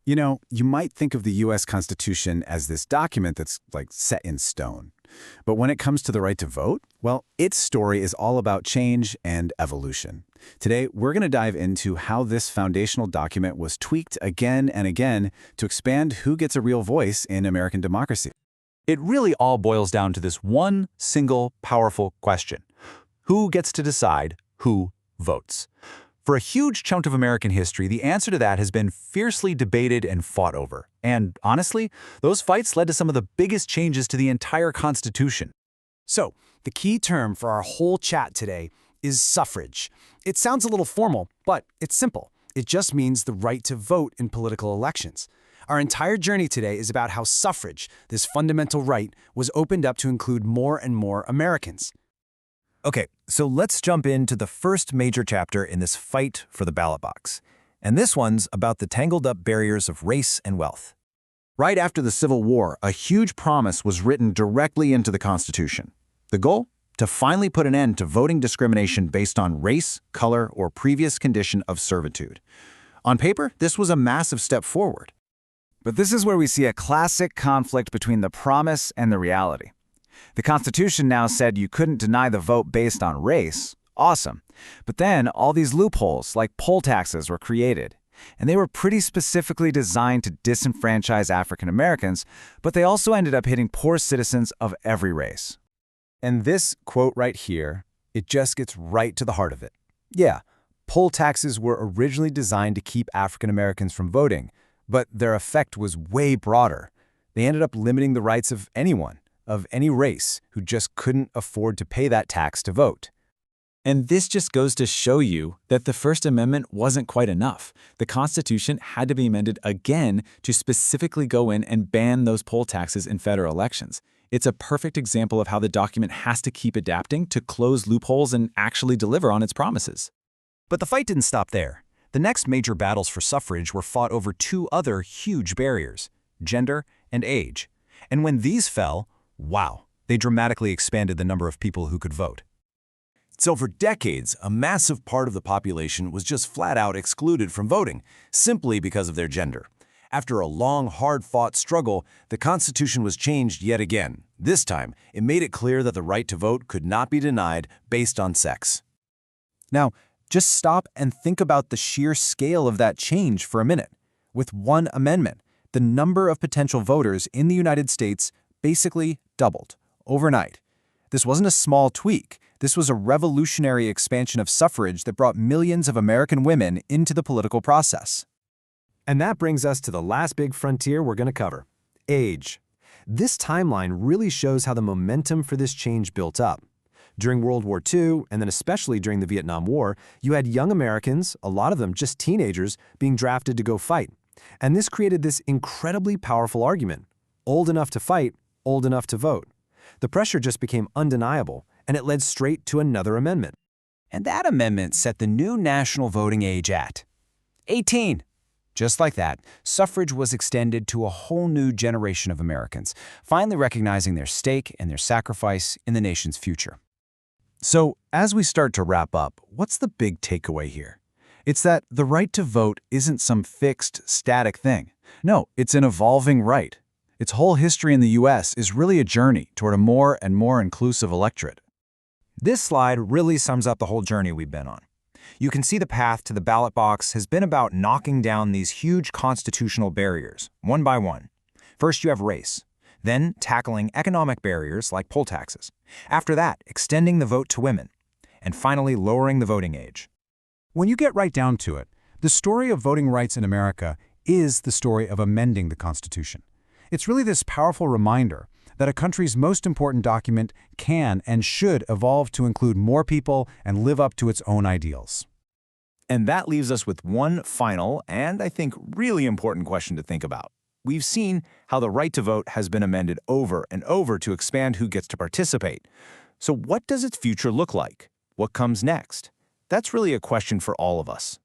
You know, you might think of the U.S. Constitution as this document that's like set in stone. But when it comes to the right to vote, well, its story is all about change and evolution. Today, we're going to dive into how this foundational document was tweaked again and again to expand who gets a real voice in American democracy. It really all boils down to this one single, powerful question. Who gets to decide who votes? For a huge chunk of American history, the answer to that has been fiercely debated and fought over. And honestly, those fights led to some of the biggest changes to the entire Constitution. So, the key term for our whole chat today is suffrage. It sounds a little formal, but it's simple. It just means the right to vote in political elections. Our entire journey today is about how suffrage, this fundamental right, was opened up to include more and more Americans. Okay, so let's jump into the first major chapter in this fight for the ballot box. And this one's about the tangled-up barriers of race and wealth. Right after the Civil War, a huge promise was written directly into the Constitution. The goal? To finally put an end to voting discrimination based on race, color, or previous condition of servitude. On paper, this was a massive step forward. But this is where we see a classic conflict between the promise and the reality. The Constitution now said you couldn't deny the vote based on race. Awesome. But then all these loopholes, like poll taxes, were created. And they were pretty specifically designed to disenfranchise African Americans, but they also ended up hitting poor citizens of every race. And this quote right here, it just gets right to the heart of it. Yeah, poll taxes were originally designed to keep African Americans from voting, but their effect was way broader. They ended up limiting the rights of anyone, of any race, who just couldn't afford to pay that tax to vote. And this just goes to show you that the First Amendment wasn't quite enough. The Constitution had to be amended again to specifically go in and ban those poll taxes in federal elections. It's a perfect example of how the document has to keep adapting to close loopholes and actually deliver on its promises. But the fight didn't stop there. The next major battles for suffrage were fought over two other huge barriers: gender and age. And when these fell, wow, they dramatically expanded the number of people who could vote. So for decades, a massive part of the population was just flat out excluded from voting, simply because of their gender. After a long, hard-fought struggle, the Constitution was changed yet again. This time, it made it clear that the right to vote could not be denied based on sex. Now, just stop and think about the sheer scale of that change for a minute. With one amendment, the number of potential voters in the United States basically doubled overnight. This wasn't a small tweak. This was a revolutionary expansion of suffrage that brought millions of American women into the political process. And that brings us to the last big frontier we're going to cover: age. This timeline really shows how the momentum for this change built up. During World War II, and then especially during the Vietnam War, you had young Americans, a lot of them just teenagers, being drafted to go fight. And this created this incredibly powerful argument: old enough to fight, old enough to vote. The pressure just became undeniable, and it led straight to another amendment. And that amendment set the new national voting age at 18. Just like that, suffrage was extended to a whole new generation of Americans, finally recognizing their stake and their sacrifice in the nation's future. So, as we start to wrap up, what's the big takeaway here? It's that the right to vote isn't some fixed, static thing. No, it's an evolving right. Its whole history in the U.S. is really a journey toward a more and more inclusive electorate. This slide really sums up the whole journey we've been on. You can see the path to the ballot box has been about knocking down these huge constitutional barriers, one by one. First, you have race. Then, tackling economic barriers like poll taxes. After that, extending the vote to women. And finally, lowering the voting age. When you get right down to it, the story of voting rights in America is the story of amending the Constitution. It's really this powerful reminder that a country's most important document can and should evolve to include more people and live up to its own ideals. And that leaves us with one final and, I think, really important question to think about. We've seen how the right to vote has been amended over and over to expand who gets to participate. So what does its future look like? What comes next? That's really a question for all of us.